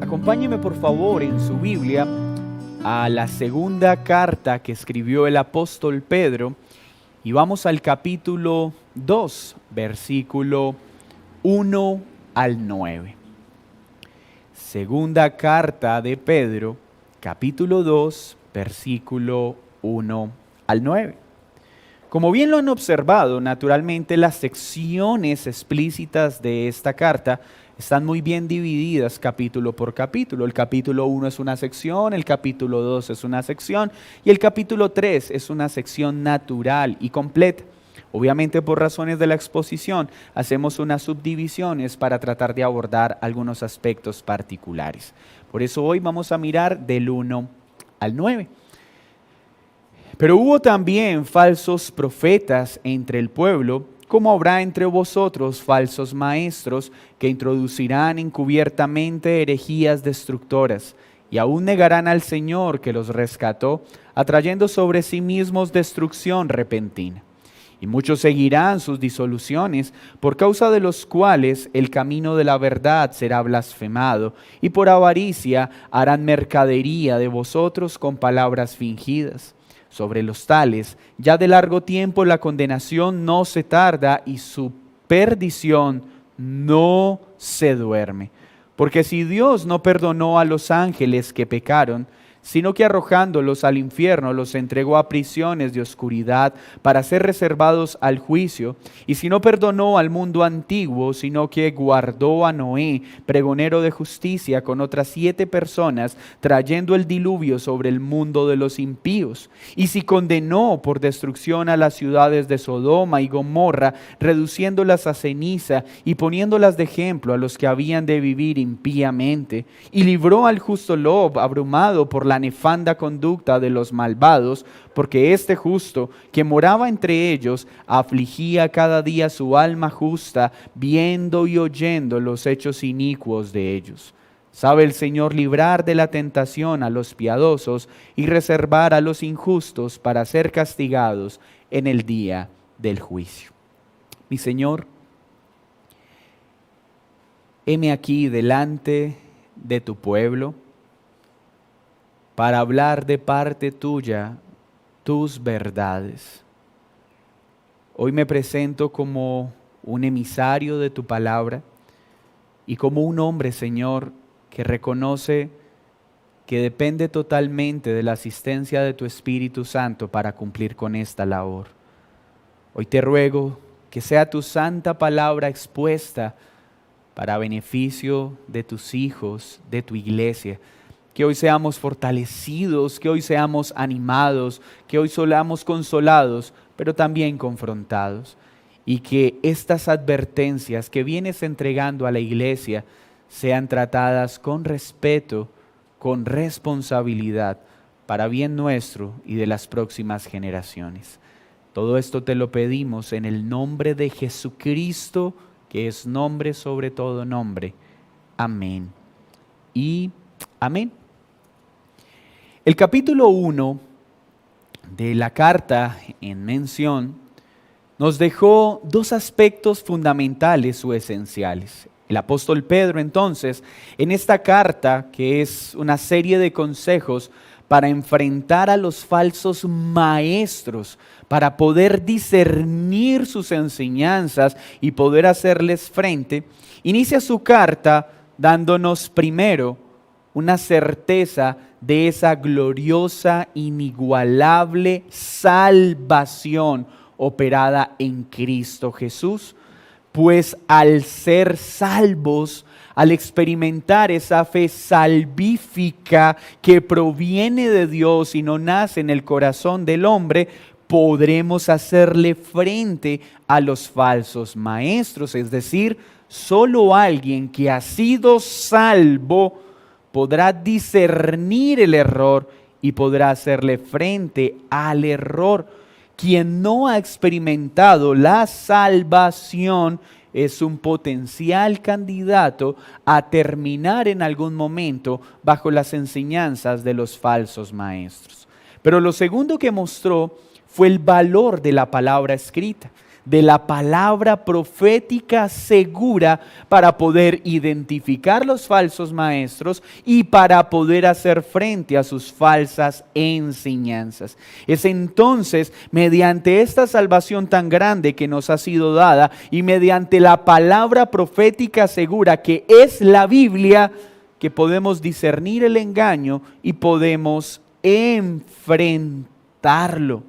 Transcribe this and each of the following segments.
Acompáñeme por favor en su Biblia a la segunda carta que escribió el apóstol Pedro y vamos al capítulo 2, versículo 1 al 9. Segunda carta de Pedro, capítulo 2, versículo 1 al 9. Como bien lo han observado, naturalmente las secciones explícitas de esta carta están muy bien divididas capítulo por capítulo. El capítulo 1 es una sección, el capítulo 2 es una sección y el capítulo 3 es una sección natural y completa. Obviamente por razones de la exposición hacemos unas subdivisiones para tratar de abordar algunos aspectos particulares. Por eso hoy vamos a mirar del 1 al 9. Pero hubo también falsos profetas entre el pueblo, como habrá entre vosotros falsos maestros que introducirán encubiertamente herejías destructoras y aún negarán al Señor que los rescató, atrayendo sobre sí mismos destrucción repentina. Y muchos seguirán sus disoluciones, por causa de los cuales el camino de la verdad será blasfemado, y por avaricia harán mercadería de vosotros con palabras fingidas. Sobre los tales, ya de largo tiempo la condenación no se tarda y su perdición no se duerme. Porque si Dios no perdonó a los ángeles que pecaron, sino que arrojándolos al infierno los entregó a prisiones de oscuridad para ser reservados al juicio, y si no perdonó al mundo antiguo, sino que guardó a Noé, pregonero de justicia, con otras 7 personas, trayendo el diluvio sobre el mundo de los impíos, y si condenó por destrucción a las ciudades de Sodoma y Gomorra, reduciéndolas a ceniza y poniéndolas de ejemplo a los que habían de vivir impíamente, y libró al justo Lot abrumado por la nefanda conducta de los malvados, porque este justo que moraba entre ellos afligía cada día su alma justa, viendo y oyendo los hechos inicuos de ellos. Sabe el Señor librar de la tentación a los piadosos y reservar a los injustos para ser castigados en el día del juicio. Mi Señor, heme aquí delante de tu pueblo, para hablar de parte tuya tus verdades. Hoy me presento como un emisario de tu palabra y como un hombre, Señor, que reconoce que depende totalmente de la asistencia de tu Espíritu Santo para cumplir con esta labor. Hoy te ruego que sea tu santa palabra expuesta para beneficio de tus hijos, de tu iglesia. Que hoy seamos fortalecidos, que hoy seamos animados, que hoy seamos consolados, pero también confrontados. Y que estas advertencias que vienes entregando a la iglesia sean tratadas con respeto, con responsabilidad, para bien nuestro y de las próximas generaciones. Todo esto te lo pedimos en el nombre de Jesucristo, que es nombre sobre todo nombre. Amén y amén. El capítulo 1 de la carta en mención nos dejó 2 aspectos fundamentales o esenciales. El apóstol Pedro entonces, en esta carta, que es una serie de consejos para enfrentar a los falsos maestros, para poder discernir sus enseñanzas y poder hacerles frente, inicia su carta dándonos primero una certeza de esa gloriosa, inigualable salvación operada en Cristo Jesús. Pues al ser salvos, al experimentar esa fe salvífica que proviene de Dios y no nace en el corazón del hombre, podremos hacerle frente a los falsos maestros. Es decir, solo alguien que ha sido salvo podrá discernir el error y podrá hacerle frente al error. Quien no ha experimentado la salvación es un potencial candidato a terminar en algún momento bajo las enseñanzas de los falsos maestros. Pero lo segundo que mostró fue el valor de la palabra escrita. de la palabra profética segura para poder identificar los falsos maestros y para poder hacer frente a sus falsas enseñanzas. Es entonces mediante esta salvación tan grande que nos ha sido dada y mediante la palabra profética segura que es la Biblia, que podemos discernir el engaño y podemos enfrentarlo.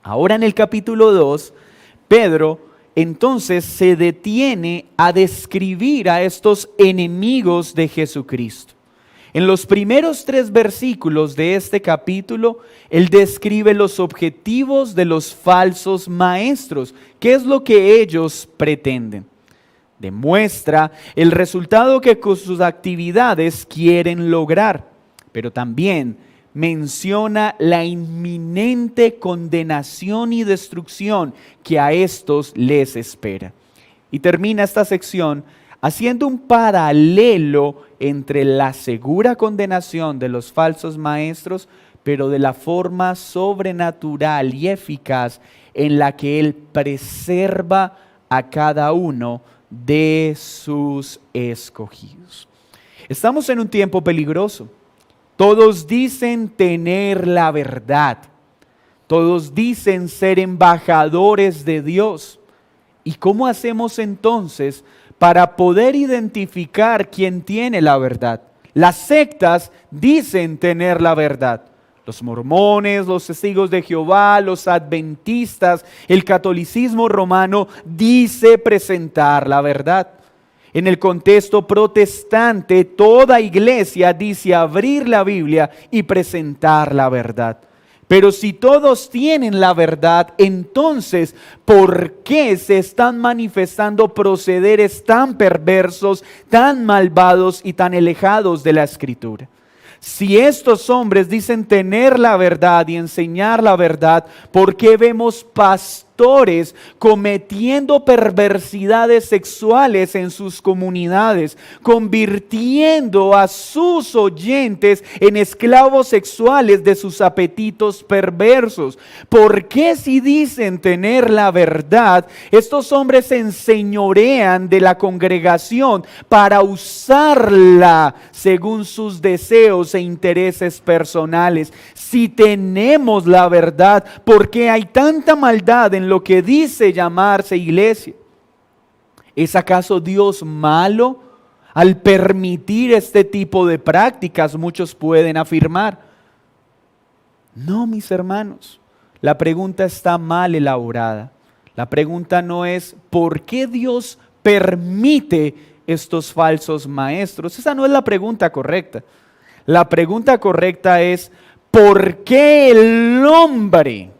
Ahora en el capítulo 2, Pedro entonces se detiene a describir a estos enemigos de Jesucristo. En los primeros 3 versículos de este capítulo, él describe los objetivos de los falsos maestros. ¿Qué es lo que ellos pretenden? Demuestra el resultado que con sus actividades quieren lograr, pero también menciona la inminente condenación y destrucción que a estos les espera. Y termina esta sección haciendo un paralelo entre la segura condenación de los falsos maestros, pero de la forma sobrenatural y eficaz en la que Él preserva a cada uno de sus escogidos. Estamos en un tiempo peligroso. Todos dicen tener la verdad. Todos dicen ser embajadores de Dios. ¿Y cómo hacemos entonces para poder identificar quién tiene la verdad? Las sectas dicen tener la verdad. Los mormones, los testigos de Jehová, los adventistas, el catolicismo romano dice presentar la verdad. En el contexto protestante, toda iglesia dice abrir la Biblia y presentar la verdad. Pero si todos tienen la verdad, entonces, ¿por qué se están manifestando procederes tan perversos, tan malvados y tan alejados de la Escritura? Si estos hombres dicen tener la verdad y enseñar la verdad, ¿por qué vemos pastores cometiendo perversidades sexuales en sus comunidades, convirtiendo a sus oyentes en esclavos sexuales de sus apetitos perversos? ¿Por qué si dicen tener la verdad, estos hombres se enseñorean de la congregación para usarla según sus deseos e intereses personales? Si tenemos la verdad, ¿por qué hay tanta maldad en lo que dice llamarse iglesia? ¿Es acaso Dios malo al permitir este tipo de prácticas? Muchos pueden afirmar. No, mis hermanos, la pregunta está mal elaborada. La pregunta no es ¿por qué Dios permite estos falsos maestros? Esa no es la pregunta correcta. La pregunta correcta es ¿por qué el hombre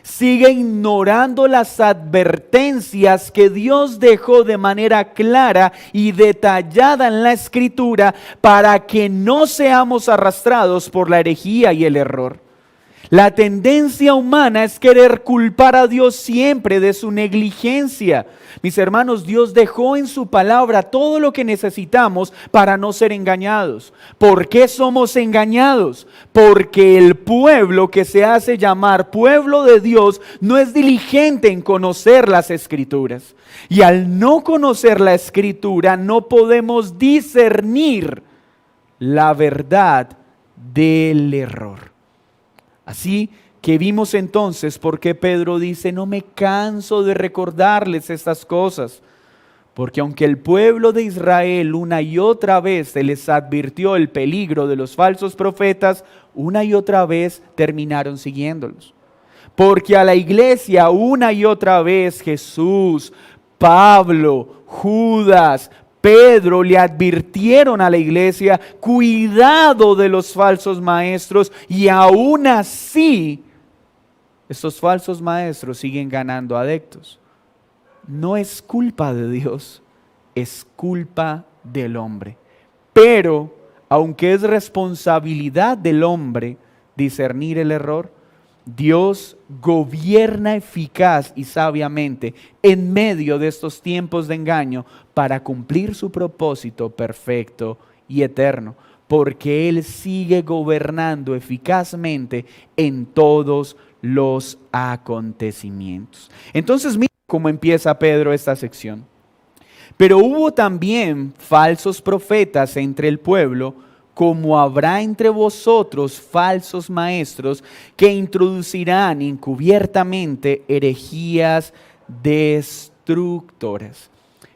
sigue ignorando las advertencias que Dios dejó de manera clara y detallada en la Escritura para que no seamos arrastrados por la herejía y el error? La tendencia humana es querer culpar a Dios siempre de su negligencia. Mis hermanos, Dios dejó en su palabra todo lo que necesitamos para no ser engañados. ¿Por qué somos engañados? Porque el pueblo que se hace llamar pueblo de Dios no es diligente en conocer las Escrituras. Y al no conocer la Escritura no podemos discernir la verdad del error. Así que vimos entonces por qué Pedro dice, no me canso de recordarles estas cosas, porque aunque el pueblo de Israel una y otra vez se les advirtió el peligro de los falsos profetas, una y otra vez terminaron siguiéndolos. Porque a la iglesia una y otra vez Jesús, Pablo, Judas, Pedro le advirtieron a la iglesia, cuidado de los falsos maestros, y aún así, estos falsos maestros siguen ganando adeptos. No es culpa de Dios, es culpa del hombre. Pero, aunque es responsabilidad del hombre discernir el error, Dios gobierna eficaz y sabiamente en medio de estos tiempos de engaño para cumplir su propósito perfecto y eterno, porque Él sigue gobernando eficazmente en todos los acontecimientos. Entonces mira cómo empieza Pedro esta sección. Pero hubo también falsos profetas entre el pueblo, como habrá entre vosotros falsos maestros que introducirán encubiertamente herejías destructoras.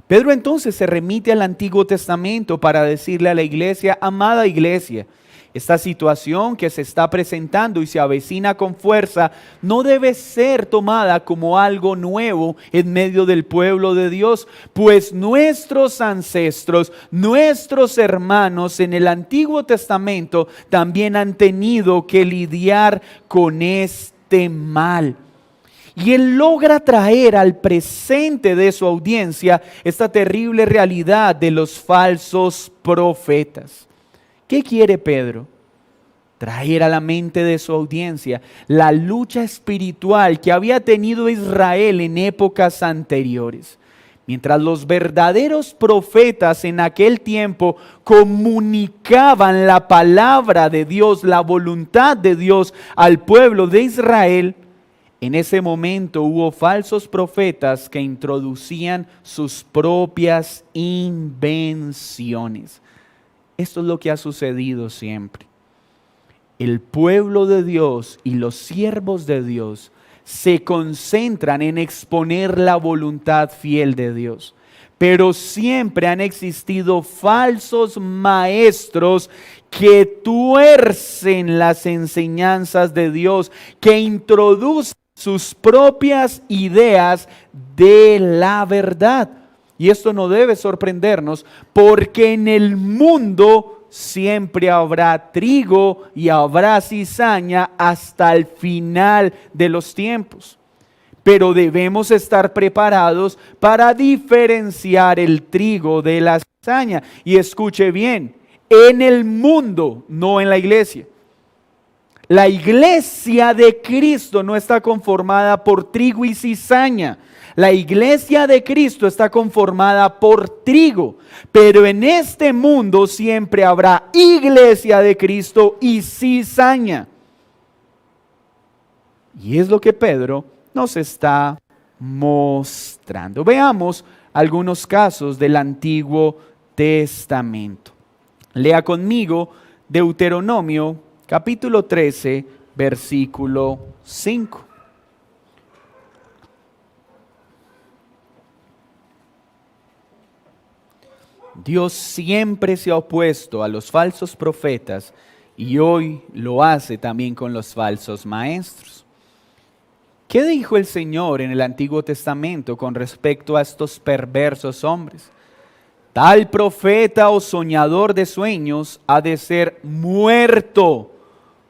Pedro entonces se remite al Antiguo Testamento para decirle a la iglesia: amada iglesia, esta situación que se está presentando y se avecina con fuerza no debe ser tomada como algo nuevo en medio del pueblo de Dios, pues nuestros ancestros, nuestros hermanos en el Antiguo Testamento también han tenido que lidiar con este mal. Y él logra traer al presente de su audiencia esta terrible realidad de los falsos profetas. ¿Qué quiere Pedro? Traer a la mente de su audiencia la lucha espiritual que había tenido Israel en épocas anteriores. Mientras los verdaderos profetas en aquel tiempo comunicaban la palabra de Dios, la voluntad de Dios al pueblo de Israel, en ese momento hubo falsos profetas que introducían sus propias invenciones. Esto es lo que ha sucedido siempre. El pueblo de Dios y los siervos de Dios se concentran en exponer la voluntad fiel de Dios. Pero siempre han existido falsos maestros que tuercen las enseñanzas de Dios, que introducen sus propias ideas de la verdad. Y esto no debe sorprendernos, porque en el mundo siempre habrá trigo y habrá cizaña hasta el final de los tiempos. Pero debemos estar preparados para diferenciar el trigo de la cizaña. Y escuche bien, en el mundo, no en la iglesia. La iglesia de Cristo no está conformada por trigo y cizaña. La iglesia de Cristo está conformada por trigo. Pero en este mundo siempre habrá iglesia de Cristo y cizaña. Y es lo que Pedro nos está mostrando. Veamos algunos casos del Antiguo Testamento. Lea conmigo Deuteronomio capítulo 13, versículo 5. Dios siempre se ha opuesto a los falsos profetas y hoy lo hace también con los falsos maestros. ¿Qué dijo el Señor en el Antiguo Testamento con respecto a estos perversos hombres? Tal profeta o soñador de sueños ha de ser muerto,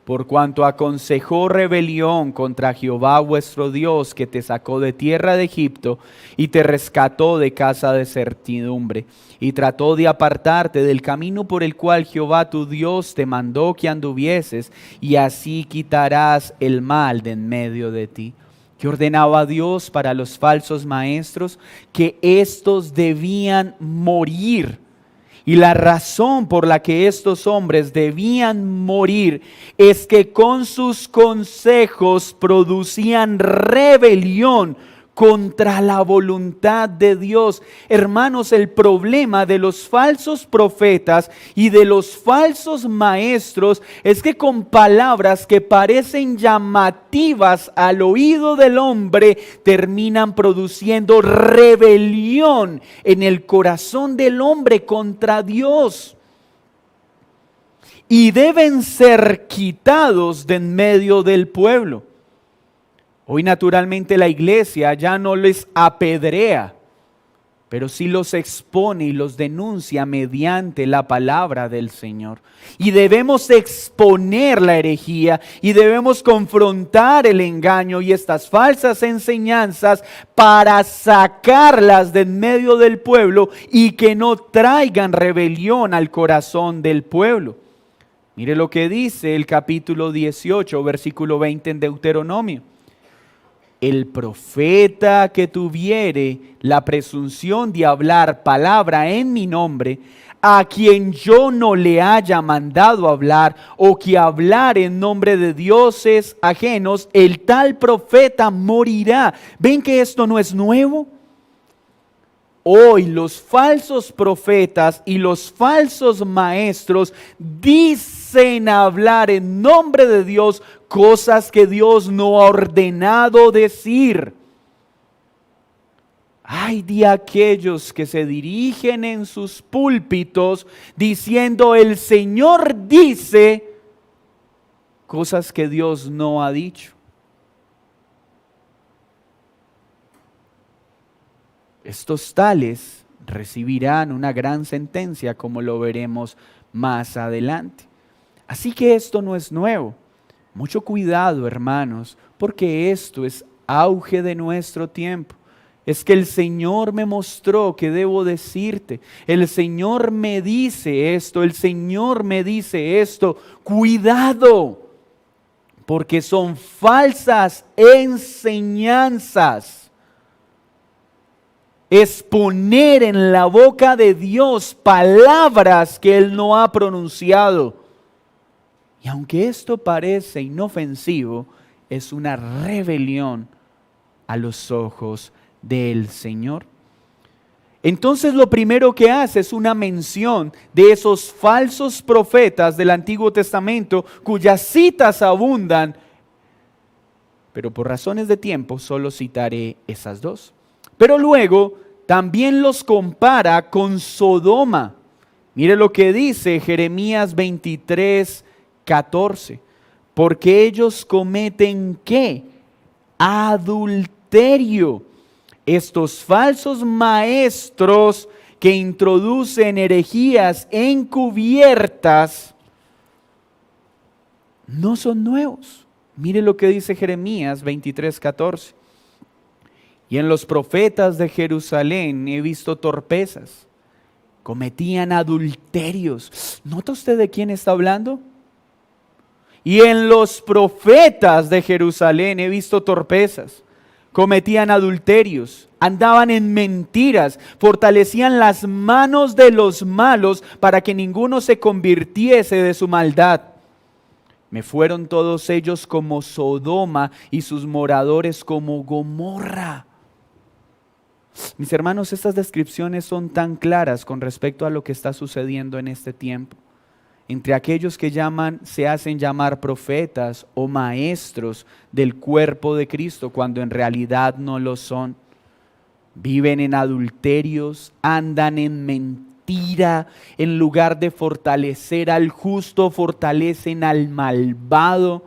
por cuanto aconsejó rebelión contra Jehová vuestro Dios, que te sacó de tierra de Egipto y te rescató de casa de servidumbre, y trató de apartarte del camino por el cual Jehová tu Dios te mandó que anduvieses, y así quitarás el mal de en medio de ti. ¿Qué ordenaba Dios para los falsos maestros? Que éstos debían morir. Y la razón por la que estos hombres debían morir es que con sus consejos producían rebelión contra la voluntad de Dios. Hermanos, el problema de los falsos profetas y de los falsos maestros es que con palabras que parecen llamativas al oído del hombre terminan produciendo rebelión en el corazón del hombre contra Dios. Y deben ser quitados de en medio del pueblo. Hoy naturalmente la iglesia ya no les apedrea, pero sí los expone y los denuncia mediante la palabra del Señor. Y debemos exponer la herejía y debemos confrontar el engaño y estas falsas enseñanzas para sacarlas de en medio del pueblo y que no traigan rebelión al corazón del pueblo. Mire lo que dice el capítulo 18, versículo 20 en Deuteronomio. El profeta que tuviere la presunción de hablar palabra en mi nombre, a quien yo no le haya mandado hablar, o que hablar en nombre de dioses ajenos, el tal profeta morirá. ¿Ven que esto no es nuevo? Hoy los falsos profetas y los falsos maestros dicen hablar en nombre de Dios cosas que Dios no ha ordenado decir. Ay de aquellos que se dirigen en sus púlpitos diciendo el Señor dice cosas que Dios no ha dicho. Estos tales recibirán una gran sentencia, como lo veremos más adelante. Así que esto no es nuevo. Mucho cuidado, hermanos, porque esto es auge de nuestro tiempo. Es que el Señor me mostró que debo decirte. El Señor me dice esto, el Señor me dice esto. Cuidado, porque son falsas enseñanzas. Es poner en la boca de Dios palabras que Él no ha pronunciado. Y aunque esto parece inofensivo, es una rebelión a los ojos del Señor. Entonces lo primero que hace es una mención de esos falsos profetas del Antiguo Testamento cuyas citas abundan, pero por razones de tiempo solo citaré esas dos. Pero luego también los compara con Sodoma. Mire lo que dice Jeremías 23:14. Porque ellos cometen ¿qué? Adulterio. Estos falsos maestros que introducen herejías encubiertas no son nuevos. Mire lo que dice Jeremías 23:14. Y en los profetas de Jerusalén he visto torpezas, cometían adulterios. ¿Nota usted de quién está hablando? Y en los profetas de Jerusalén he visto torpezas, cometían adulterios, andaban en mentiras, fortalecían las manos de los malos para que ninguno se convirtiese de su maldad. Me fueron todos ellos como Sodoma y sus moradores como Gomorra. Mis hermanos, estas descripciones son tan claras con respecto a lo que está sucediendo en este tiempo. Entre aquellos que se hacen llamar profetas o maestros del cuerpo de Cristo, cuando en realidad no lo son. Viven en adulterios, andan en mentira, en lugar de fortalecer al justo, fortalecen al malvado.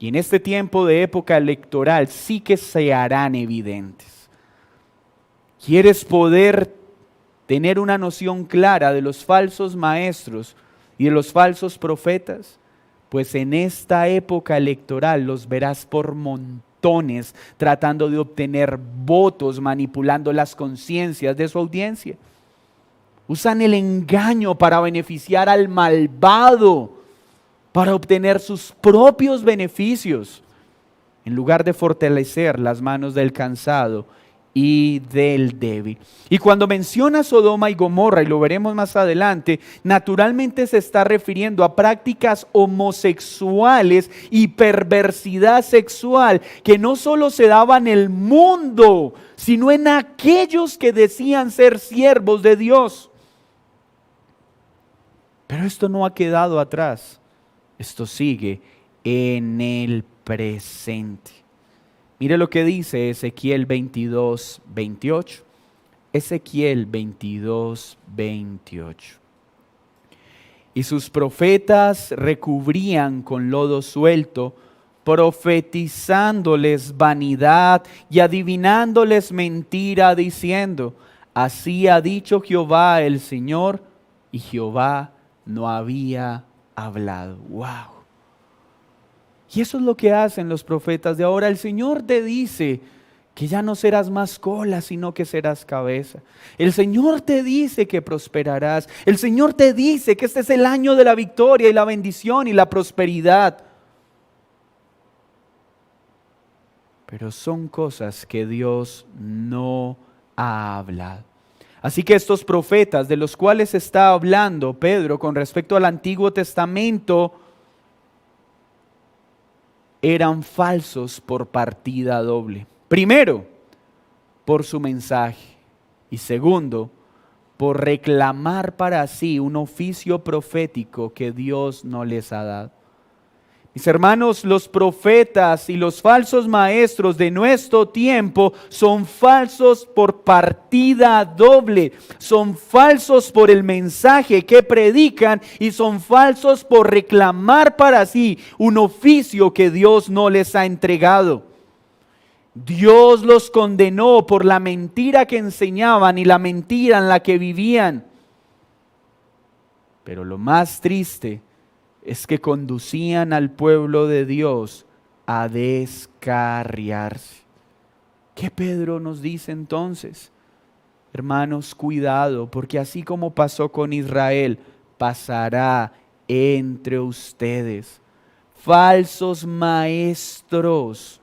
Y en este tiempo de época electoral sí que se harán evidentes. ¿Quieres poder tener una noción clara de los falsos maestros y de los falsos profetas? Pues en esta época electoral los verás por montones tratando de obtener votos, manipulando las conciencias de su audiencia. Usan el engaño para beneficiar al malvado, para obtener sus propios beneficios, en lugar de fortalecer las manos del cansado y del débil. Y cuando menciona Sodoma y Gomorra, y lo veremos más adelante, naturalmente se está refiriendo a prácticas homosexuales y perversidad sexual que no solo se daba en el mundo, sino en aquellos que decían ser siervos de Dios. Pero esto no ha quedado atrás, esto sigue en el presente. Mire lo que dice Ezequiel 22:28. Ezequiel 22:28. Y sus profetas recubrían con lodo suelto, profetizándoles vanidad y adivinándoles mentira, diciendo: así ha dicho Jehová el Señor, y Jehová no había hablado. ¡Wow! Y eso es lo que hacen los profetas de ahora. El Señor te dice que ya no serás más cola, sino que serás cabeza. El Señor te dice que prosperarás. El Señor te dice que este es el año de la victoria y la bendición y la prosperidad. pero son cosas que Dios no ha hablado. Así que estos profetas de los cuales está hablando Pedro con respecto al Antiguo Testamento eran falsos por partida doble. Primero, por su mensaje, y segundo, por reclamar para sí un oficio profético que Dios no les ha dado. Mis hermanos, los profetas y los falsos maestros de nuestro tiempo son falsos por partida doble, son falsos por el mensaje que predican y son falsos por reclamar para sí un oficio que Dios no les ha entregado. Dios los condenó por la mentira que enseñaban y la mentira en la que vivían. Pero lo más triste es que conducían al pueblo de Dios a descarriarse. ¿Qué Pedro nos dice entonces? Hermanos, cuidado, porque así como pasó con Israel, pasará entre ustedes. Falsos maestros.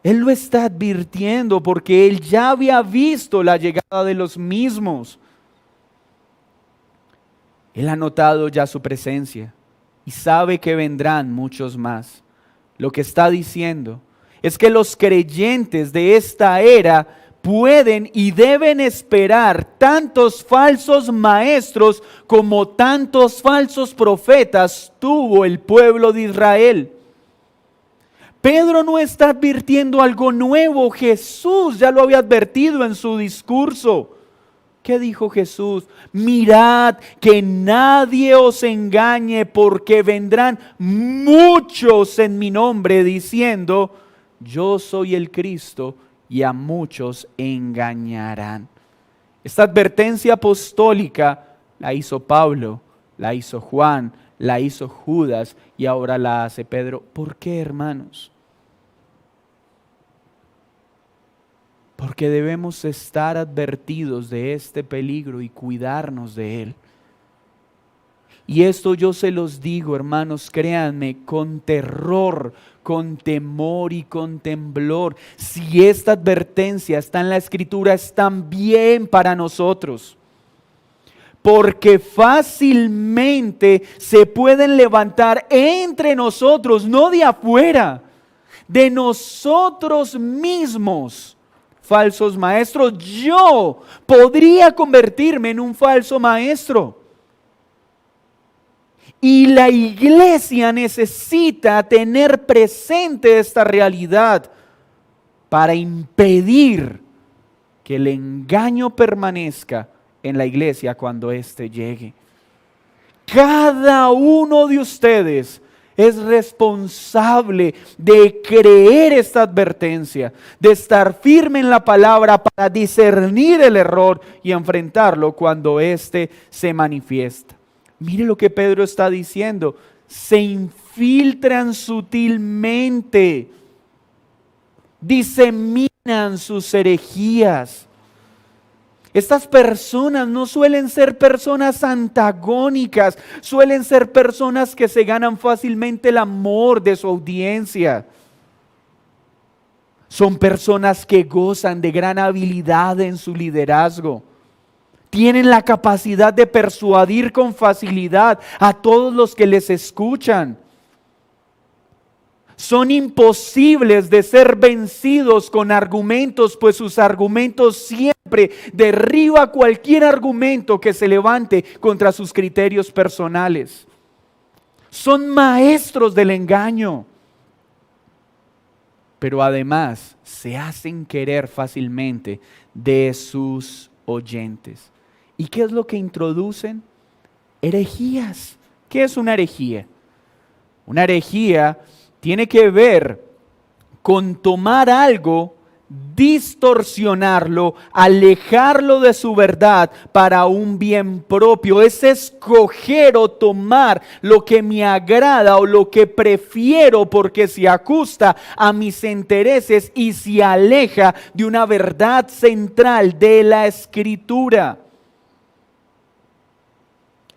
Él lo está advirtiendo porque él ya había visto la llegada de los mismos. Él ha notado ya su presencia y sabe que vendrán muchos más. Lo que está diciendo es que los creyentes de esta era pueden y deben esperar tantos falsos maestros como tantos falsos profetas tuvo el pueblo de Israel. Pedro no está advirtiendo algo nuevo, Jesús ya lo había advertido en su discurso. ¿Qué dijo Jesús? Mirad que nadie os engañe, porque vendrán muchos en mi nombre diciendo, yo soy el Cristo, y a muchos engañarán. Esta advertencia apostólica la hizo Pablo, la hizo Juan, la hizo Judas y ahora la hace Pedro. ¿Por qué, hermanos? Porque debemos estar advertidos de este peligro y cuidarnos de él. Y esto yo se los digo, hermanos, créanme, con terror, con temor y con temblor. Si esta advertencia está en la Escritura, es también para nosotros. Porque fácilmente se pueden levantar entre nosotros, no de afuera, de nosotros mismos, falsos maestros. Yo podría convertirme en un falso maestro. Y la iglesia necesita tener presente esta realidad para impedir que el engaño permanezca en la iglesia cuando éste llegue. Cada uno de ustedes es responsable de creer esta advertencia, de estar firme en la palabra para discernir el error y enfrentarlo cuando éste se manifiesta. Mire lo que Pedro está diciendo, se infiltran sutilmente, diseminan sus herejías. Estas personas no suelen ser personas antagónicas, suelen ser personas que se ganan fácilmente el amor de su audiencia. Son personas que gozan de gran habilidad en su liderazgo. Tienen la capacidad de persuadir con facilidad a todos los que les escuchan. Son imposibles de ser vencidos con argumentos, pues sus argumentos siempre derriban cualquier argumento que se levante contra sus criterios personales. Son maestros del engaño, pero además se hacen querer fácilmente de sus oyentes. ¿Y qué es lo que introducen? Herejías. ¿Qué es una herejía? Una herejía tiene que ver con tomar algo, distorsionarlo, alejarlo de su verdad para un bien propio. Es escoger o tomar lo que me agrada o lo que prefiero porque se ajusta a mis intereses y se aleja de una verdad central de la Escritura.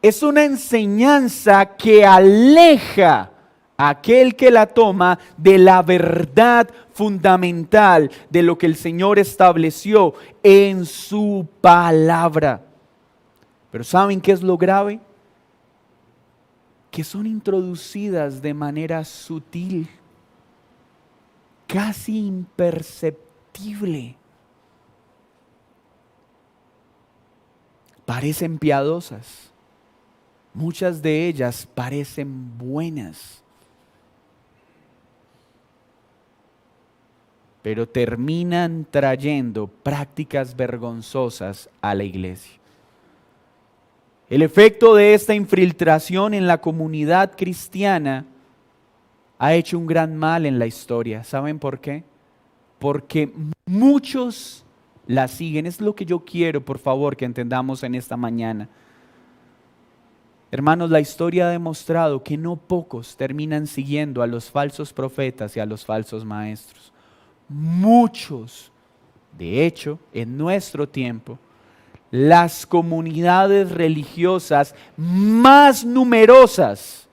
Es una enseñanza que aleja aquel que la toma de la verdad fundamental de lo que el Señor estableció en su palabra. Pero ¿saben qué es lo grave? Que son introducidas de manera sutil, casi imperceptible. Parecen piadosas, muchas de ellas parecen buenas, pero terminan trayendo prácticas vergonzosas a la iglesia. El efecto de esta infiltración en la comunidad cristiana ha hecho un gran mal en la historia. ¿Saben por qué? Porque muchos la siguen. Es lo que yo quiero, por favor, que entendamos en esta mañana. Hermanos, la historia ha demostrado que no pocos terminan siguiendo a los falsos profetas y a los falsos maestros. Muchos. De hecho, en nuestro tiempo, las comunidades religiosas más numerosas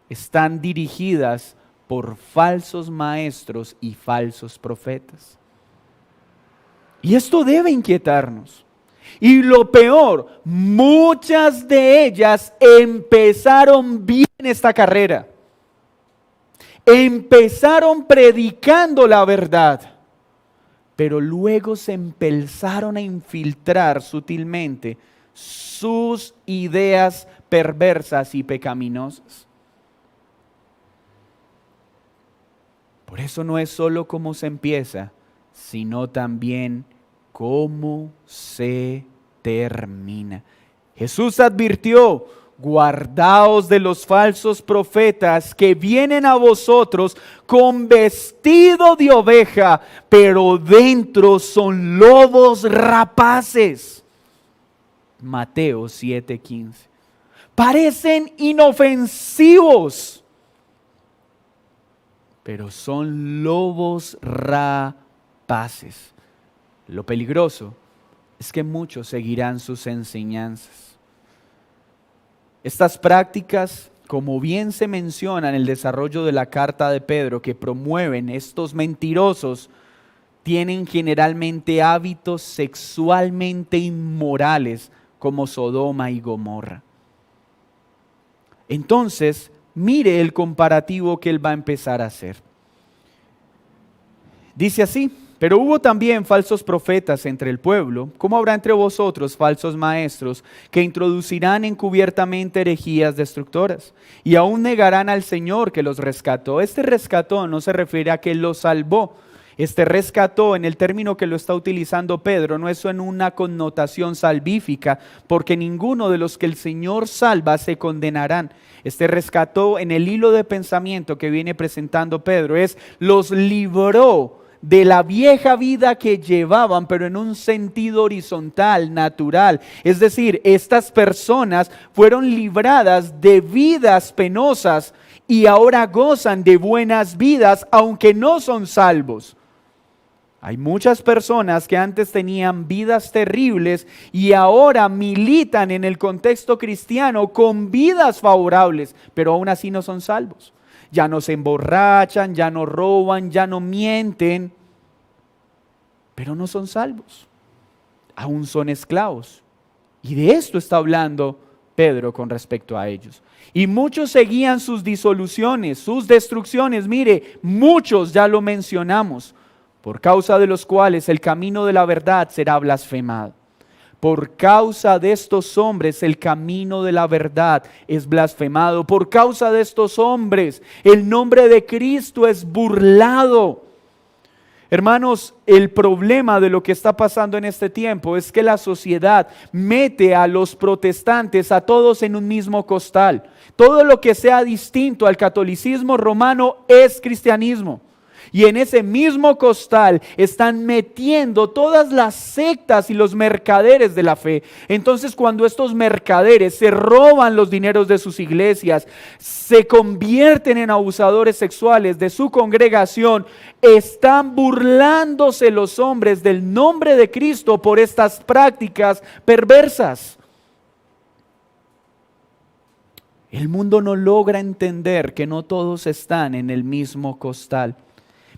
están dirigidas por falsos maestros y falsos profetas. Y esto debe inquietarnos. Y lo peor, muchas de ellas empezaron bien esta carrera. Empezaron predicando la verdad, pero luego se empezaron a infiltrar sutilmente sus ideas perversas y pecaminosas. Por eso no es solo cómo se empieza, sino también cómo se termina. Jesús advirtió: guardaos de los falsos profetas que vienen a vosotros con vestido de oveja, pero dentro son lobos rapaces. Mateo 7:15. Parecen inofensivos, pero son lobos rapaces. Lo peligroso es que muchos seguirán sus enseñanzas. Estas prácticas, como bien se menciona en el desarrollo de la carta de Pedro, que promueven estos mentirosos, tienen generalmente hábitos sexualmente inmorales como Sodoma y Gomorra. Entonces, mire el comparativo que él va a empezar a hacer. Dice así: pero hubo también falsos profetas entre el pueblo, como habrá entre vosotros falsos maestros, que introducirán encubiertamente herejías destructoras, y aún negarán al Señor que los rescató. Este rescató no se refiere a que los salvó. Este rescató, en el término que lo está utilizando Pedro, no es en una connotación salvífica, porque ninguno de los que el Señor salva se condenarán. Este rescató, en el hilo de pensamiento que viene presentando Pedro, es los libró de la vieja vida que llevaban, pero en un sentido horizontal, natural. Es decir, estas personas fueron libradas de vidas penosas y ahora gozan de buenas vidas, aunque no son salvos. Hay muchas personas que antes tenían vidas terribles y ahora militan en el contexto cristiano con vidas favorables, pero aún así no son salvos. Ya no se emborrachan, ya no roban, ya no mienten, pero no son salvos. Aún son esclavos. Y de esto está hablando Pedro con respecto a ellos. Y muchos seguían sus disoluciones, sus destrucciones. Mire, muchos ya lo mencionamos, por causa de los cuales el camino de la verdad será blasfemado. Por causa de estos hombres el camino de la verdad es blasfemado. Por causa de estos hombres el nombre de Cristo es burlado. Hermanos, el problema de lo que está pasando en este tiempo es que la sociedad mete a los protestantes a todos en un mismo costal. Todo lo que sea distinto al catolicismo romano es cristianismo. Y en ese mismo costal están metiendo todas las sectas y los mercaderes de la fe. Entonces, cuando estos mercaderes se roban los dineros de sus iglesias, se convierten en abusadores sexuales de su congregación, están burlándose los hombres del nombre de Cristo por estas prácticas perversas. El mundo no logra entender que no todos están en el mismo costal.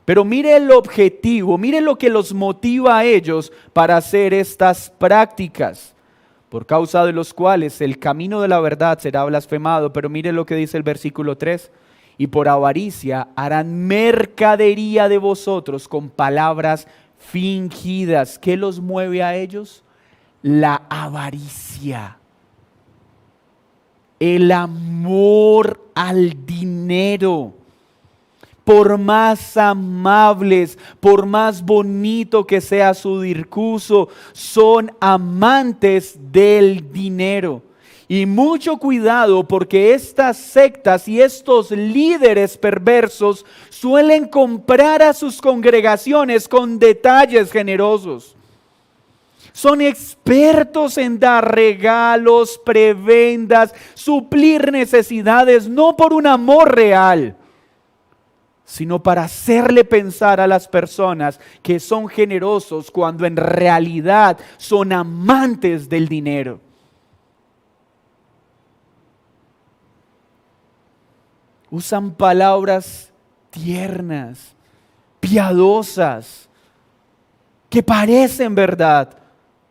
Pero mire el objetivo, mire lo que los motiva a ellos para hacer estas prácticas, por causa de los cuales el camino de la verdad será blasfemado. Pero mire lo que dice el versículo 3. Y por avaricia harán mercadería de vosotros con palabras fingidas. ¿Qué los mueve a ellos? La avaricia. El amor al dinero. Por más amables, por más bonito que sea su discurso, son amantes del dinero. Y mucho cuidado, porque estas sectas y estos líderes perversos suelen comprar a sus congregaciones con detalles generosos. Son expertos en dar regalos, prebendas, suplir necesidades, no por un amor real, sino para hacerle pensar a las personas que son generosos cuando en realidad son amantes del dinero. Usan palabras tiernas, piadosas, que parecen verdad,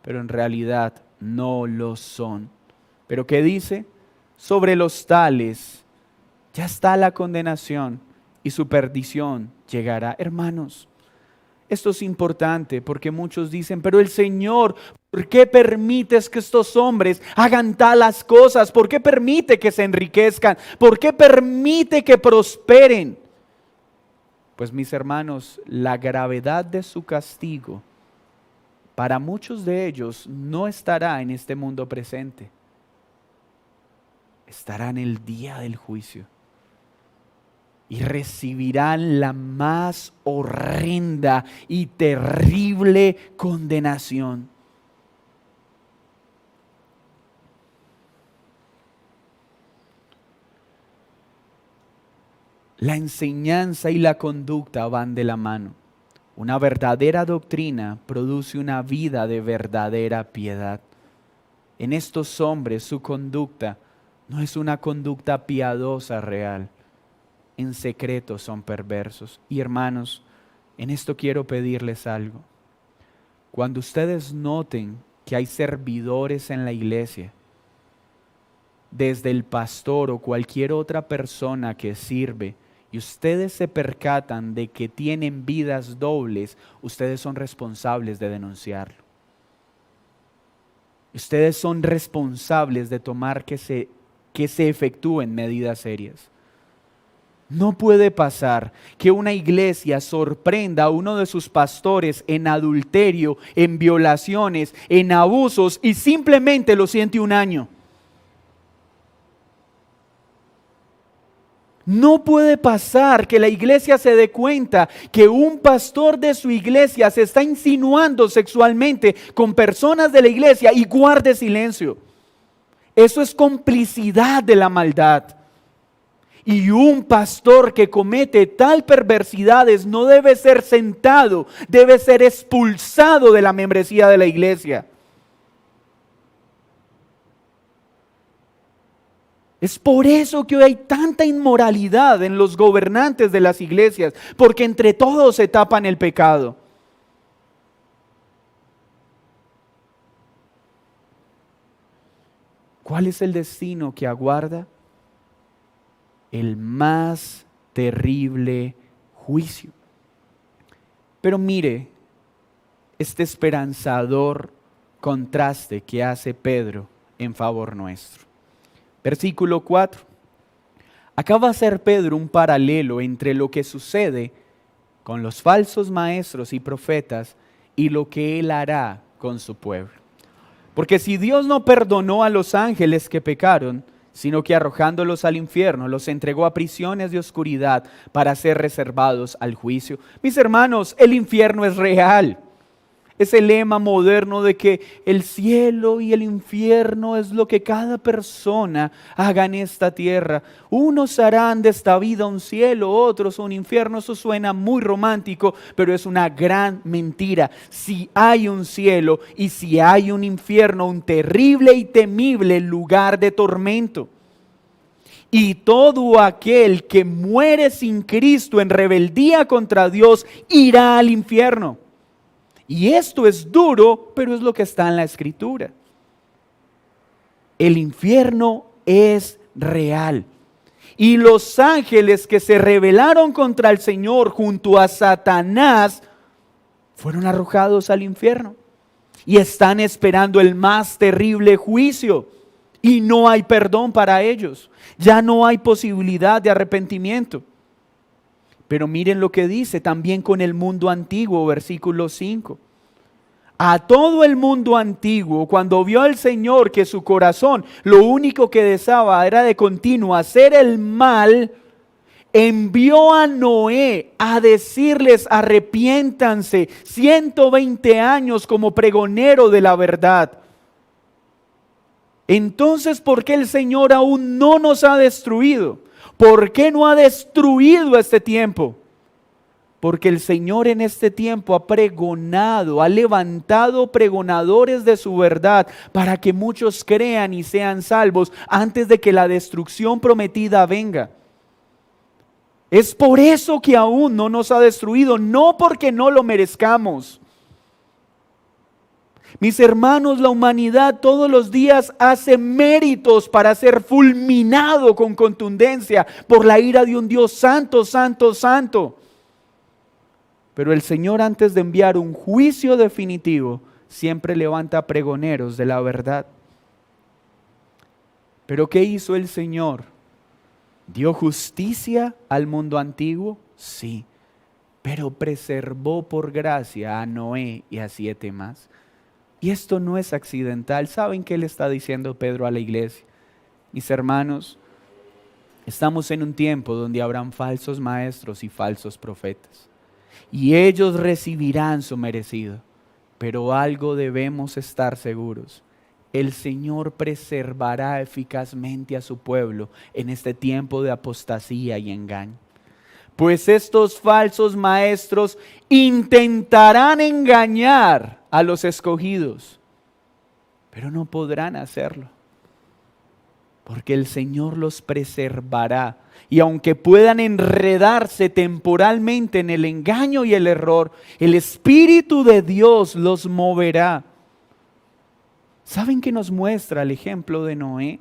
pero en realidad no lo son. ¿Pero qué dice? Sobre los tales ya está la condenación y su perdición llegará. Hermanos, esto es importante porque muchos dicen, pero el Señor, ¿por qué permites que estos hombres hagan talas cosas? ¿Por qué permite que se enriquezcan? ¿Por qué permite que prosperen? Pues mis hermanos, la gravedad de su castigo para muchos de ellos no estará en este mundo presente. Estará en el día del juicio. Y recibirán la más horrenda y terrible condenación. La enseñanza y la conducta van de la mano. Una verdadera doctrina produce una vida de verdadera piedad. En estos hombres su conducta no es una conducta piadosa real. En secreto son perversos. Y hermanos, en esto quiero pedirles algo. Cuando ustedes noten que hay servidores en la iglesia, desde el pastor o cualquier otra persona que sirve, y ustedes se percatan de que tienen vidas dobles, ustedes son responsables de denunciarlo. Ustedes son responsables de tomar que se efectúen medidas serias. No puede pasar que una iglesia sorprenda a uno de sus pastores en adulterio, en violaciones, en abusos y simplemente lo siente un año. No puede pasar que la iglesia se dé cuenta que un pastor de su iglesia se está insinuando sexualmente con personas de la iglesia y guarde silencio. Eso es complicidad de la maldad. Y un pastor que comete tal perversidades no debe ser sentado, debe ser expulsado de la membresía de la iglesia. Es por eso que hoy hay tanta inmoralidad en los gobernantes de las iglesias, porque entre todos se tapan el pecado. ¿Cuál es el destino que aguarda? El más terrible juicio. Pero mire este esperanzador contraste que hace Pedro en favor nuestro. Versículo 4. Acaba de hacer Pedro un paralelo entre lo que sucede con los falsos maestros y profetas y lo que él hará con su pueblo. Porque si Dios no perdonó a los ángeles que pecaron, sino que arrojándolos al infierno, los entregó a prisiones de oscuridad para ser reservados al juicio. Mis hermanos, el infierno es real. Es el lema moderno de que el cielo y el infierno es lo que cada persona haga en esta tierra. Unos harán de esta vida un cielo, otros un infierno. Eso suena muy romántico, pero es una gran mentira. Si hay un cielo y si hay un infierno, un terrible y temible lugar de tormento. Y todo aquel que muere sin Cristo en rebeldía contra Dios irá al infierno. Y esto es duro, pero es lo que está en la Escritura. El infierno es real. Y los ángeles que se rebelaron contra el Señor junto a Satanás fueron arrojados al infierno. Y están esperando el más terrible juicio. Y no hay perdón para ellos. Ya no hay posibilidad de arrepentimiento. Pero miren lo que dice también con el mundo antiguo, versículo 5. A todo el mundo antiguo, cuando vio al Señor que su corazón lo único que deseaba era de continuo hacer el mal, envió a Noé a decirles arrepiéntanse 120 años como pregonero de la verdad. Entonces, ¿por qué el Señor aún no nos ha destruido? ¿Por qué no ha destruido este tiempo? Porque el Señor en este tiempo ha pregonado, ha levantado pregonadores de su verdad para que muchos crean y sean salvos antes de que la destrucción prometida venga. Es por eso que aún no nos ha destruido, no porque no lo merezcamos. Mis hermanos, la humanidad todos los días hace méritos para ser fulminado con contundencia por la ira de un Dios santo, santo, santo. Pero el Señor, antes de enviar un juicio definitivo, siempre levanta pregoneros de la verdad. ¿Pero qué hizo el Señor? ¿Dio justicia al mundo antiguo? Sí, pero preservó por gracia a Noé y a 7 más. Y esto no es accidental. ¿Saben qué le está diciendo Pedro a la iglesia? Mis hermanos, estamos en un tiempo donde habrán falsos maestros y falsos profetas. Y ellos recibirán su merecido. Pero algo debemos estar seguros. El Señor preservará eficazmente a su pueblo en este tiempo de apostasía y engaño. Pues estos falsos maestros intentarán engañar a los escogidos, pero no podrán hacerlo. Porque el Señor los preservará. Y aunque puedan enredarse temporalmente en el engaño y el error, el Espíritu de Dios los moverá. ¿Saben qué nos muestra el ejemplo de Noé?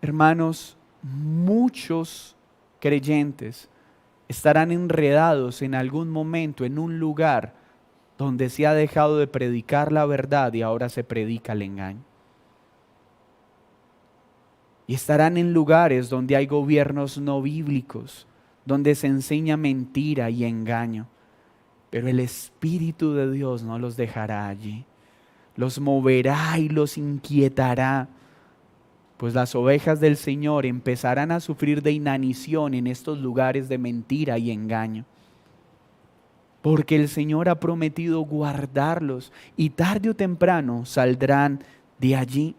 Hermanos, muchos creyentes estarán enredados en algún momento en un lugar donde se ha dejado de predicar la verdad y ahora se predica el engaño. Y estarán en lugares donde hay gobiernos no bíblicos, donde se enseña mentira y engaño. Pero el Espíritu de Dios no los dejará allí. Los moverá y los inquietará. Pues las ovejas del Señor empezarán a sufrir de inanición en estos lugares de mentira y engaño. Porque el Señor ha prometido guardarlos y tarde o temprano saldrán de allí.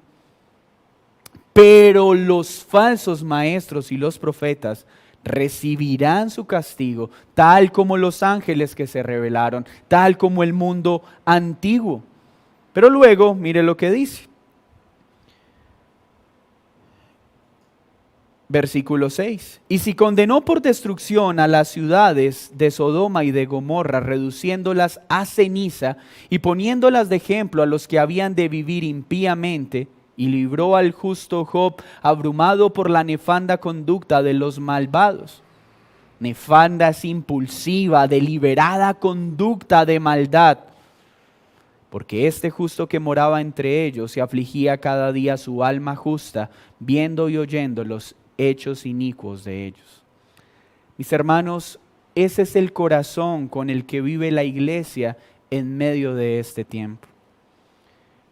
Pero los falsos maestros y los profetas recibirán su castigo, tal como los ángeles que se rebelaron, tal como el mundo antiguo. Pero luego, mire lo que dice. Versículo 6. Y si condenó por destrucción a las ciudades de Sodoma y de Gomorra, reduciéndolas a ceniza y poniéndolas de ejemplo a los que habían de vivir impíamente, y libró al justo Job abrumado por la nefanda conducta de los malvados. Nefanda es impulsiva, deliberada conducta de maldad. Porque este justo que moraba entre ellos se afligía cada día su alma justa, viendo y oyendo los hechos inicuos de ellos. Mis hermanos, ese es el corazón con el que vive la iglesia en medio de este tiempo.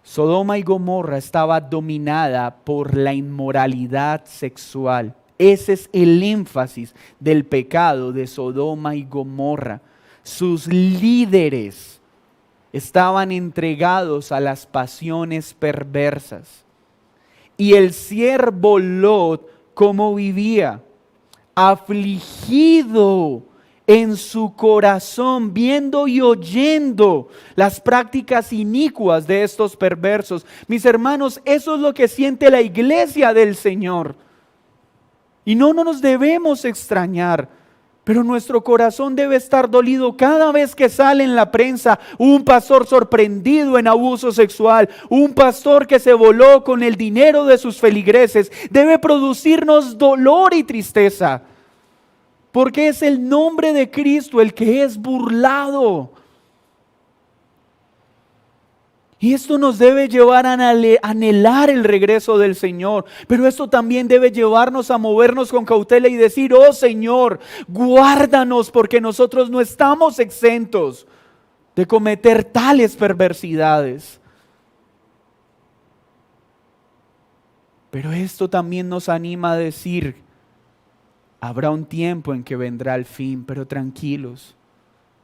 Sodoma y Gomorra estaba dominada por la inmoralidad sexual. Ese es el énfasis del pecado de Sodoma y Gomorra. Sus líderes estaban entregados a las pasiones perversas. Y el siervo Lot, ¿cómo vivía? Afligido en su corazón, viendo y oyendo las prácticas inicuas de estos perversos. Mis hermanos, eso es lo que siente la iglesia del Señor. Y no nos debemos extrañar, pero nuestro corazón debe estar dolido cada vez que sale en la prensa un pastor sorprendido en abuso sexual, un pastor que se voló con el dinero de sus feligreses. Debe producirnos dolor y tristeza, porque es el nombre de Cristo el que es burlado. Y esto nos debe llevar a anhelar el regreso del Señor. Pero esto también debe llevarnos a movernos con cautela y decir: oh Señor, guárdanos, porque nosotros no estamos exentos de cometer tales perversidades. Pero esto también nos anima a decir: habrá un tiempo en que vendrá el fin, pero tranquilos,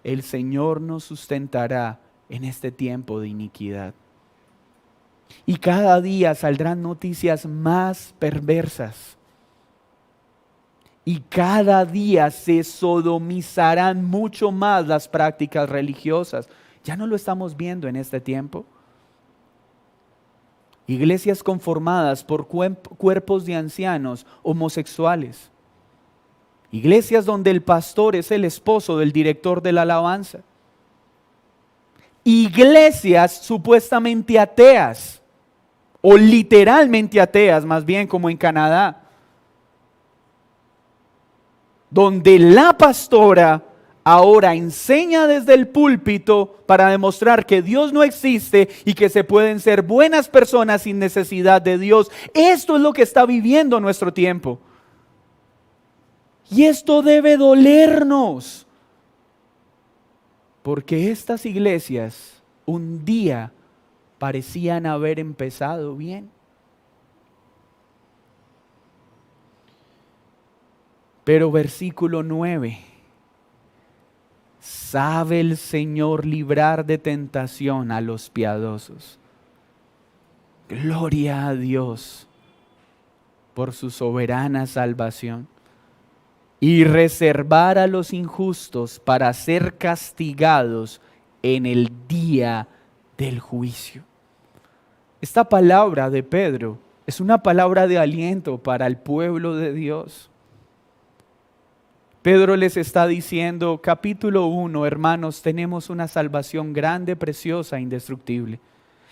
el Señor nos sustentará en este tiempo de iniquidad. Y cada día saldrán noticias más perversas. Y cada día se sodomizarán mucho más las prácticas religiosas. ¿Ya no lo estamos viendo en este tiempo? Iglesias conformadas por cuerpos de ancianos homosexuales. Iglesias donde el pastor es el esposo del director de la alabanza. Iglesias supuestamente ateas, o literalmente ateas, más bien, como en Canadá, donde la pastora ahora enseña desde el púlpito para demostrar que Dios no existe y que se pueden ser buenas personas sin necesidad de Dios. Esto es lo que está viviendo nuestro tiempo. Y esto debe dolernos, porque estas iglesias un día parecían haber empezado bien. Pero versículo 9: sabe el Señor librar de tentación a los piadosos. Gloria a Dios por su soberana salvación. Y reservar a los injustos para ser castigados en el día del juicio. Esta palabra de Pedro es una palabra de aliento para el pueblo de Dios. Pedro les está diciendo, capítulo 1, hermanos, tenemos una salvación grande, preciosa, indestructible.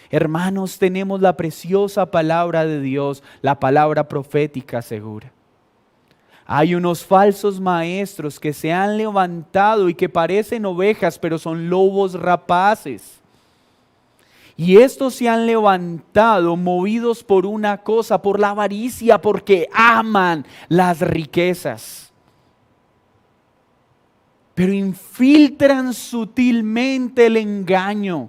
Hermanos, tenemos la preciosa palabra de Dios, la palabra profética segura. Hay unos falsos maestros que se han levantado y que parecen ovejas, pero son lobos rapaces. Y estos se han levantado movidos por una cosa, por la avaricia, porque aman las riquezas. Pero infiltran sutilmente el engaño.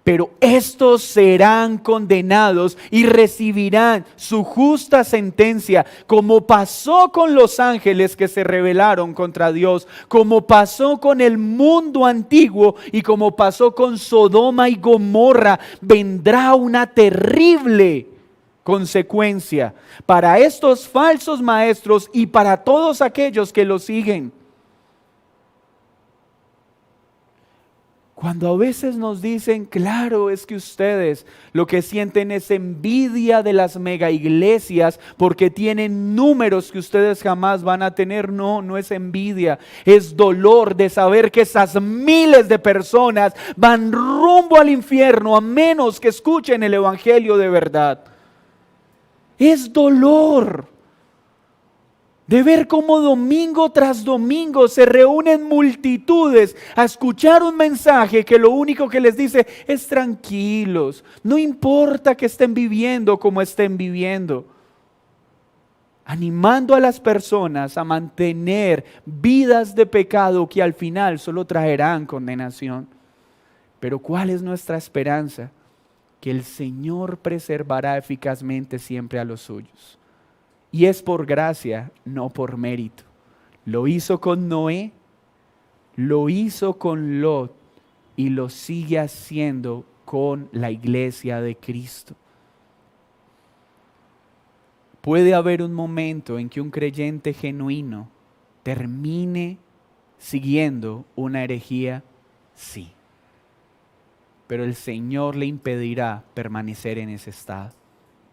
Pero estos serán condenados y recibirán su justa sentencia, como pasó con los ángeles que se rebelaron contra Dios, como pasó con el mundo antiguo y como pasó con Sodoma y Gomorra. Vendrá una terrible consecuencia para estos falsos maestros y para todos aquellos que los siguen. Cuando a veces nos dicen, claro, es que ustedes lo que sienten es envidia de las mega iglesias porque tienen números que ustedes jamás van a tener. No, no es envidia, es dolor de saber que esas miles de personas van rumbo al infierno a menos que escuchen el evangelio de verdad. Es dolor de ver cómo domingo tras domingo se reúnen multitudes a escuchar un mensaje que lo único que les dice es tranquilos, no importa que estén viviendo como estén viviendo, animando a las personas a mantener vidas de pecado que al final solo traerán condenación. Pero ¿cuál es nuestra esperanza? Que el Señor preservará eficazmente siempre a los suyos. Y es por gracia, no por mérito. Lo hizo con Noé, lo hizo con Lot y lo sigue haciendo con la iglesia de Cristo. Puede haber un momento en que un creyente genuino termine siguiendo una herejía, sí. Pero el Señor le impedirá permanecer en ese estado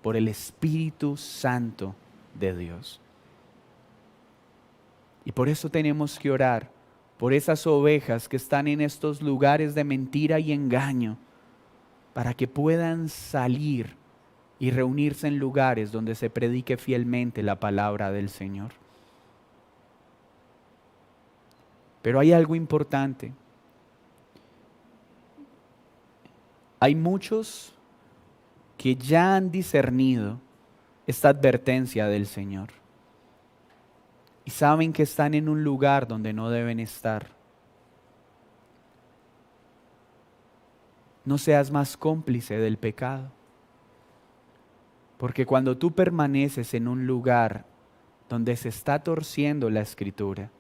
por el Espíritu Santo de Dios. Y por eso tenemos que orar por esas ovejas que están en estos lugares de mentira y engaño, para que puedan salir y reunirse en lugares donde se predique fielmente la palabra del Señor. Pero hay algo importante. Hay muchos que ya han discernido esta advertencia del Señor y saben que están en un lugar donde no deben estar. No seas más cómplice del pecado, porque cuando tú permaneces en un lugar donde se está torciendo la Escritura,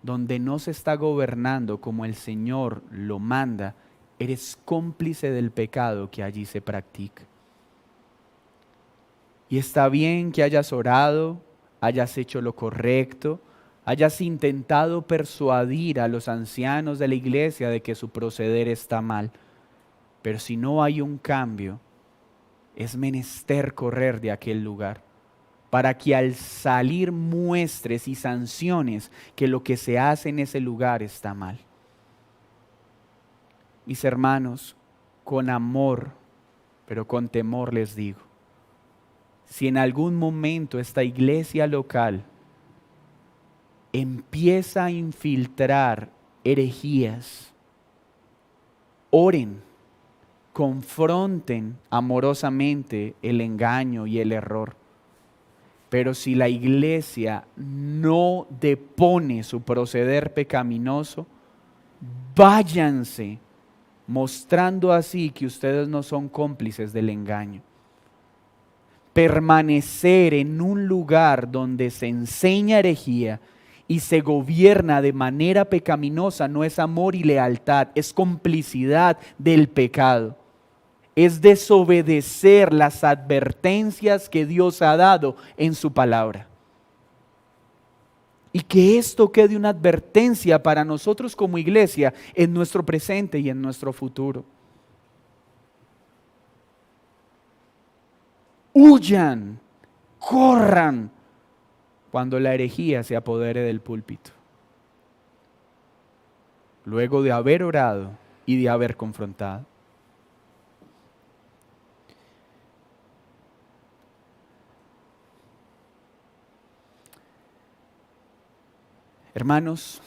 donde no se está gobernando como el Señor lo manda, eres cómplice del pecado que allí se practica. Y está bien que hayas orado, hayas hecho lo correcto, hayas intentado persuadir a los ancianos de la iglesia de que su proceder está mal. Pero si no hay un cambio, es menester correr de aquel lugar, para que al salir muestres y sanciones que lo que se hace en ese lugar está mal. Mis hermanos, con amor, pero con temor les digo, si en algún momento esta iglesia local empieza a infiltrar herejías, oren, confronten amorosamente el engaño y el error. Pero si la iglesia no depone su proceder pecaminoso, váyanse, mostrando así que ustedes no son cómplices del engaño. Permanecer en un lugar donde se enseña herejía y se gobierna de manera pecaminosa no es amor y lealtad, es complicidad del pecado. Es desobedecer las advertencias que Dios ha dado en su palabra. Y que esto quede una advertencia para nosotros como iglesia en nuestro presente y en nuestro futuro. Huyan, corran cuando la herejía se apodere del púlpito. Luego de haber orado y de haber confrontado. Hermanos,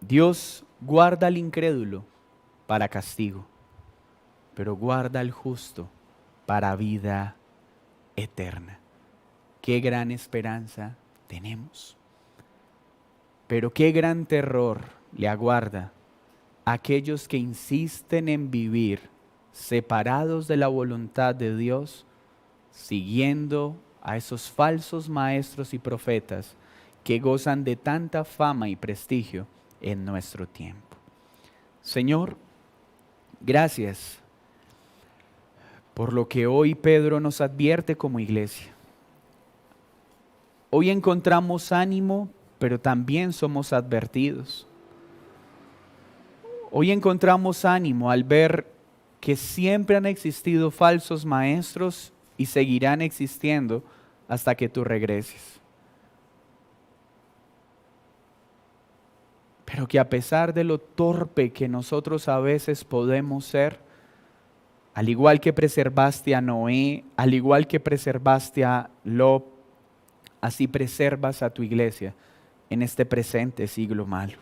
Dios guarda al incrédulo para castigo, pero guarda al justo para vida eterna. Qué gran esperanza tenemos. Pero qué gran terror le aguarda a aquellos que insisten en vivir separados de la voluntad de Dios, siguiendo a esos falsos maestros y profetas que gozan de tanta fama y prestigio en nuestro tiempo. Señor, gracias por lo que hoy Pedro nos advierte como iglesia. Hoy encontramos ánimo, pero también somos advertidos. Hoy encontramos ánimo al ver que siempre han existido falsos maestros y seguirán existiendo hasta que tú regreses. Pero que a pesar de lo torpe que nosotros a veces podemos ser, al igual que preservaste a Noé, al igual que preservaste a Lot, así preservas a tu iglesia en este presente siglo malo.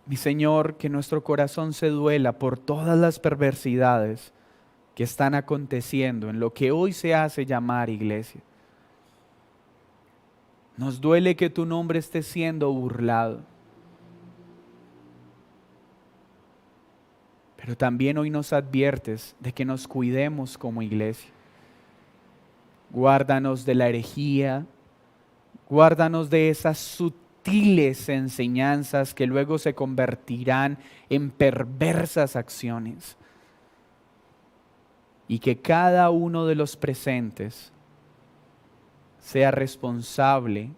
Mi Señor, que nuestro corazón se duela por todas las perversidades que están aconteciendo en lo que hoy se hace llamar iglesia. Nos duele que tu nombre esté siendo burlado. Pero también hoy nos adviertes de que nos cuidemos como iglesia. Guárdanos de la herejía, guárdanos de esas sutiles enseñanzas que luego se convertirán en perversas acciones. Y que cada uno de los presentes sea responsable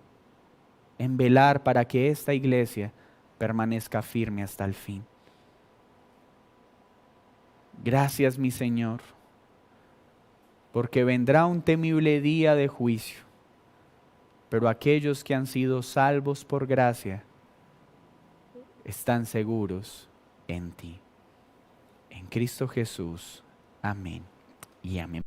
en velar para que esta iglesia permanezca firme hasta el fin. Gracias, mi Señor, porque vendrá un temible día de juicio, pero aquellos que han sido salvos por gracia están seguros en ti. En Cristo Jesús. Amén y amén.